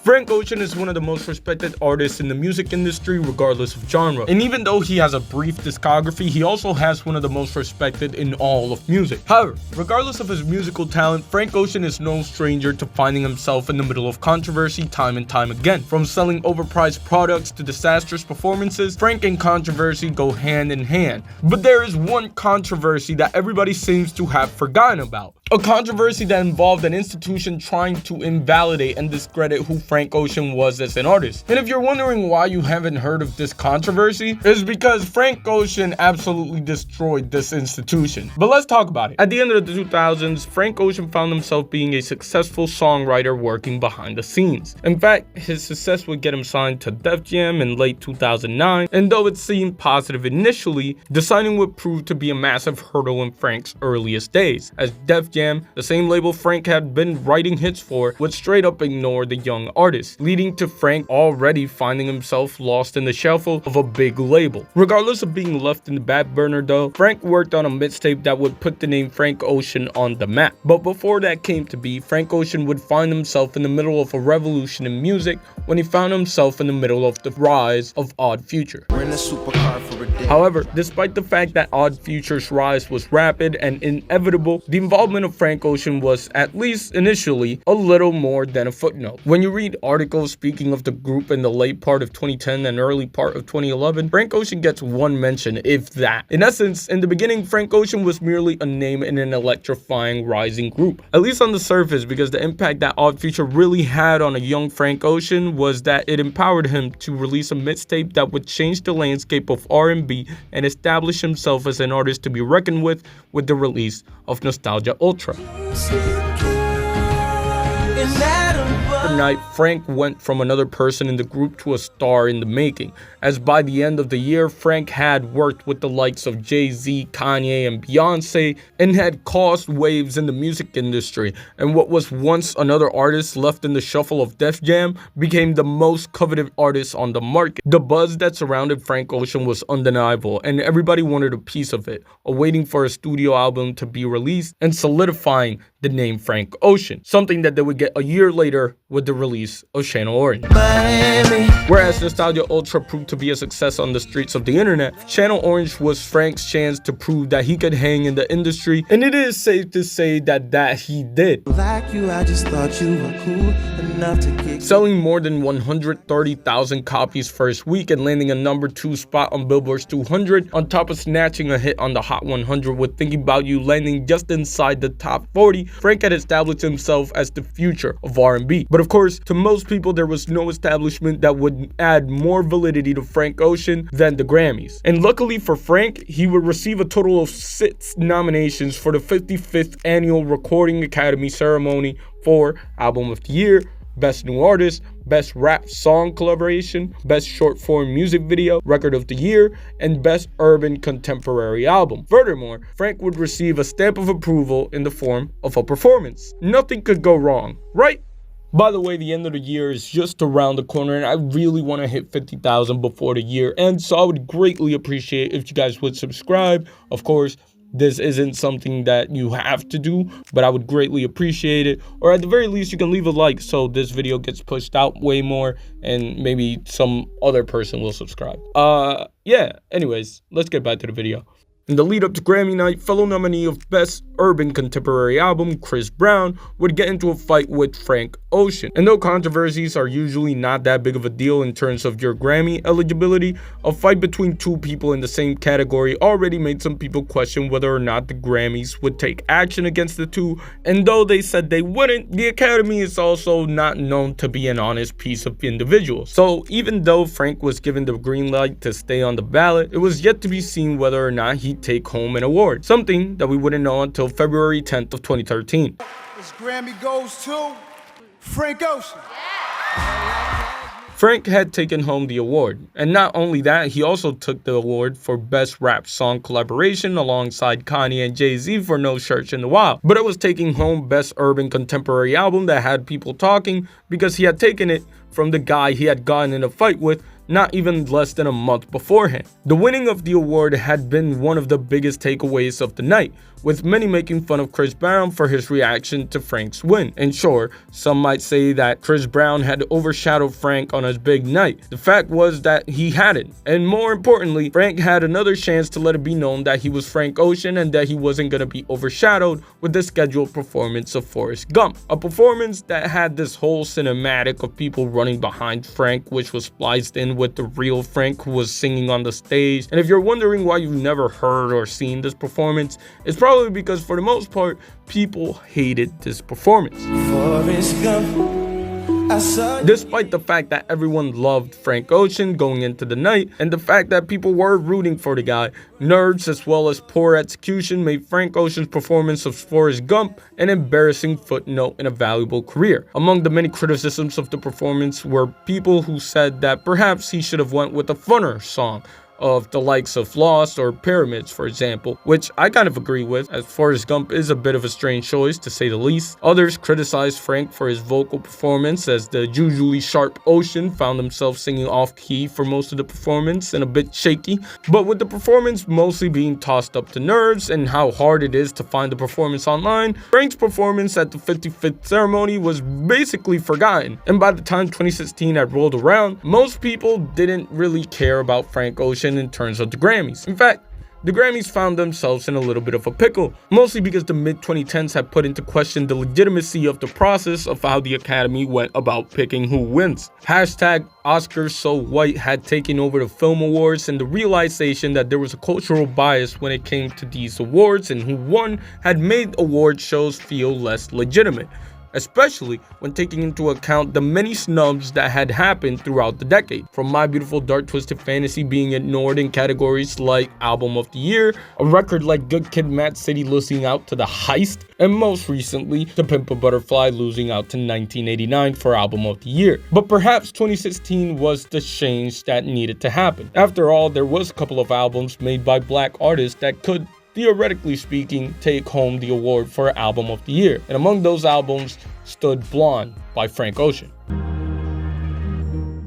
Frank Ocean is one of the most respected artists in the music industry regardless of genre. And even though he has a brief discography, he also has one of the most respected in all of music. However, regardless of his musical talent, Frank Ocean is no stranger to finding himself in the middle of controversy time and time again. From selling overpriced products to disastrous performances, Frank and controversy go hand in hand. But there is one controversy that everybody seems to have forgotten about. A controversy that involved an institution trying to invalidate and discredit who Frank Ocean was as an artist. And if you're wondering why you haven't heard of this controversy, it's because Frank Ocean absolutely destroyed this institution. But let's talk about it. At the end of the 2000s, Frank Ocean found himself being a successful songwriter working behind the scenes. In fact, his success would get him signed to Def Jam in late 2009, and though it seemed positive initially, the signing would prove to be a massive hurdle in Frank's earliest days, as Def Jam, the same label Frank had been writing hits for, would straight up ignore the young artist, leading to Frank already finding himself lost in the shuffle of a big label. Regardless of being left in the back burner though, Frank worked on a mixtape that would put the name Frank Ocean on the map. But before that came to be, Frank Ocean would find himself in the middle of a revolution in music when he found himself in the middle of the rise of Odd Future. However, despite the fact that Odd Future's rise was rapid and inevitable, the involvement of Frank Ocean was, at least initially, a little more than a footnote. When you read articles speaking of the group in the late part of 2010 and early part of 2011, Frank Ocean gets one mention, if that. In essence, in the beginning, Frank Ocean was merely a name in an electrifying rising group. At least on the surface, because the impact that Odd Future really had on a young Frank Ocean was that it empowered him to release a mixtape that would change the landscape of R&B and establish himself as an artist to be reckoned with the release of Nostalgia Ultra. Overnight, Frank went from another person in the group to a star in the making, as by the end of the year, Frank had worked with the likes of Jay-Z, Kanye, and Beyonce, and had caused waves in the music industry, and what was once another artist left in the shuffle of Def Jam became the most coveted artist on the market. The buzz that surrounded Frank Ocean was undeniable, and everybody wanted a piece of it, awaiting for a studio album to be released and solidifying the name Frank Ocean, something that they would get a year later with the release of Channel Orange. Whereas Nostalgia Ultra proved to be a success on the streets of the internet, Channel Orange was Frank's chance to prove that he could hang in the industry, and it is safe to say that he did. Like you, I just thought you were cool enough to get... Selling more than 130,000 copies first week and landing a #2 spot on Billboard's 200, on top of snatching a hit on the Hot 100 with Thinking About You landing just inside the top 40, Frank had established himself as the future of R&B. But of course, to most people, there was no establishment that would add more validity to Frank Ocean than the Grammys. And luckily for Frank, he would receive a total of 6 nominations for the 55th Annual Recording Academy Ceremony for Album of the Year, Best New Artist, Best Rap Song Collaboration, Best Short Form Music Video, Record of the Year, and Best Urban Contemporary Album. Furthermore, Frank would receive a stamp of approval in the form of a performance. Nothing could go wrong, right? By the way, the end of the year is just around the corner, and I really want to hit 50,000 before the year ends, so I would greatly appreciate if you guys would subscribe. Of course, this isn't something that you have to do, but I would greatly appreciate it. Or at the very least, you can leave a like so this video gets pushed out way more and maybe some other person will subscribe. Yeah, anyways, let's get back to the video. In the lead up to Grammy night, fellow nominee of Best Urban Contemporary Album, Chris Brown, would get into a fight with Frank Ocean. And though controversies are usually not that big of a deal in terms of your Grammy eligibility, a fight between two people in the same category already made some people question whether or not the Grammys would take action against the two. And though they said they wouldn't, the Academy is also not known to be an honest piece of individuals. So even though Frank was given the green light to stay on the ballot, it was yet to be seen whether or not he'd take home an award, something that we wouldn't know until February 10th of 2013. This Grammy goes to Frank Ocean. Frank had taken home the award, and not only that, he also took the award for Best Rap Song Collaboration alongside Kanye and Jay-Z for No Church in the Wild. But it was taking home Best Urban Contemporary Album that had people talking because he had taken it from the guy he had gotten in a fight with not even less than a month beforehand. The winning of the award had been one of the biggest takeaways of the night, with many making fun of Chris Brown for his reaction to Frank's win. And sure, some might say that Chris Brown had overshadowed Frank on his big night. The fact was that he hadn't. And more importantly, Frank had another chance to let it be known that he was Frank Ocean and that he wasn't going to be overshadowed with the scheduled performance of Forrest Gump. A performance that had this whole cinematic of people running behind Frank, which was spliced in with the real Frank who was singing on the stage. And if you're wondering why you've never heard or seen this performance, it's probably because for the most part, people hated this performance. Despite the fact that everyone loved Frank Ocean going into the night, and the fact that people were rooting for the guy, nerds as well as poor execution made Frank Ocean's performance of Forrest Gump an embarrassing footnote in a valuable career. Among the many criticisms of the performance were people who said that perhaps he should have went with a funner song, of the likes of Lost or Pyramids, for example, which I kind of agree with, as Forrest Gump is a bit of a strange choice, to say the least. Others criticized Frank for his vocal performance, as the usually sharp Ocean found himself singing off-key for most of the performance and a bit shaky. But with the performance mostly being tossed up to nerds and how hard it is to find the performance online, Frank's performance at the 55th ceremony was basically forgotten. And by the time 2016 had rolled around, most people didn't really care about Frank Ocean in terms of the Grammys. In fact, the Grammys found themselves in a little bit of a pickle, mostly because the mid-2010s had put into question the legitimacy of the process of how the Academy went about picking who wins. Hashtag Oscars So White had taken over the film awards, and the realization that there was a cultural bias when it came to these awards and who won had made award shows feel less legitimate, especially when taking into account the many snubs that had happened throughout the decade, from My Beautiful Dark Twisted Fantasy being ignored in categories like Album of the Year, a record like Good Kid Mad City losing out to The Heist, and most recently, To Pimp a Butterfly losing out to 1989 for Album of the Year. But perhaps 2016 was the change that needed to happen. After all, there was a couple of albums made by black artists that could, theoretically speaking, take home the award for Album of the Year. And among those albums stood Blonde by Frank Ocean.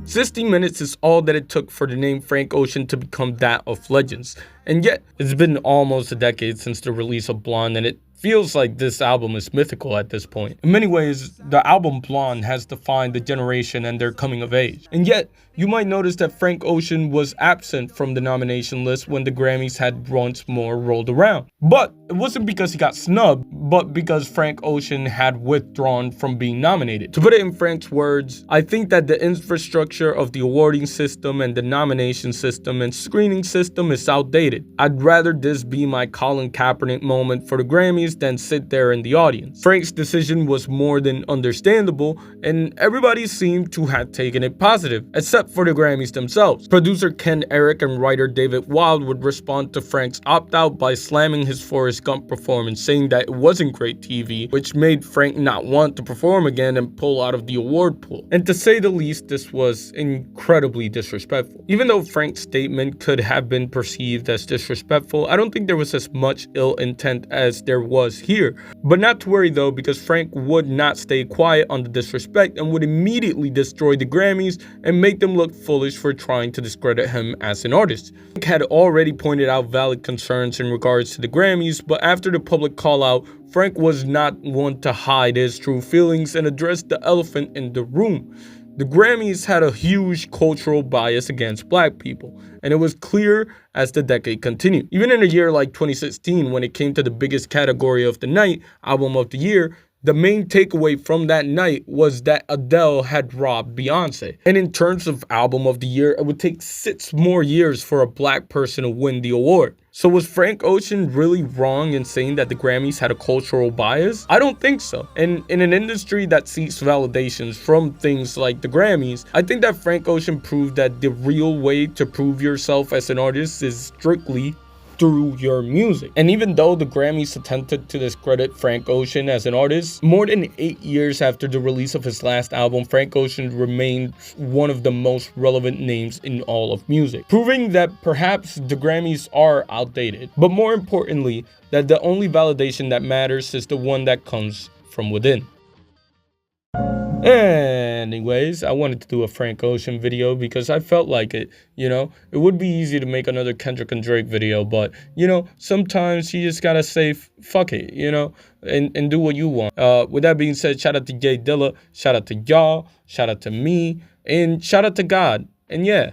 60 minutes is all that it took for the name Frank Ocean to become that of legends. And yet, it's been almost a decade since the release of Blonde, and it feels like this album is mythical at this point. In many ways, the album Blonde has defined the generation and their coming of age. And yet, you might notice that Frank Ocean was absent from the nomination list when the Grammys had once more rolled around. But it wasn't because he got snubbed, but because Frank Ocean had withdrawn from being nominated. To put it in Frank's words, I think that the infrastructure of the awarding system and the nomination system and screening system is outdated. I'd rather this be my Colin Kaepernick moment for the Grammys than sit there in the audience. Frank's decision was more than understandable, and everybody seemed to have taken it positive, except for the Grammys themselves. Producer Ken Eric and writer David Wild would respond to Frank's opt-out by slamming his Forrest Gump performance, saying that it wasn't great TV, which made Frank not want to perform again and pull out of the award pool. And to say the least, this was incredibly disrespectful. Even though Frank's statement could have been perceived as disrespectful, I don't think there was as much ill intent as there was here. But not to worry though, because Frank would not stay quiet on the disrespect and would immediately destroy the Grammys and make them look foolish for trying to discredit him as an artist. Frank had already pointed out valid concerns in regards to the Grammys, but after the public call out, Frank was not one to hide his true feelings and addressed the elephant in the room. The Grammys had a huge cultural bias against black people, and it was clear as the decade continued. Even in a year like 2016, when it came to the biggest category of the night, Album of the Year, the main takeaway from that night was that Adele had robbed Beyonce. And in terms of Album of the Year, it would take 6 more years for a black person to win the award. So was Frank Ocean really wrong in saying that the Grammys had a cultural bias? I don't think so. And in an industry that seeks validations from things like the Grammys, I think that Frank Ocean proved that the real way to prove yourself as an artist is strictly through your music. And even though the Grammys attempted to discredit Frank Ocean as an artist, more than 8 years after the release of his last album, Frank Ocean remained one of the most relevant names in all of music, proving that perhaps the Grammys are outdated, but more importantly, that the only validation that matters is the one that comes from within. Anyways, I wanted to do a Frank Ocean video because I felt like it, you know? It would be easy to make another Kendrick and Drake video, but, you know, sometimes you just gotta say, fuck it, you know? And do what you want. With that being said, shout out to Jay Dilla, shout out to y'all, shout out to me, and shout out to God. And yeah.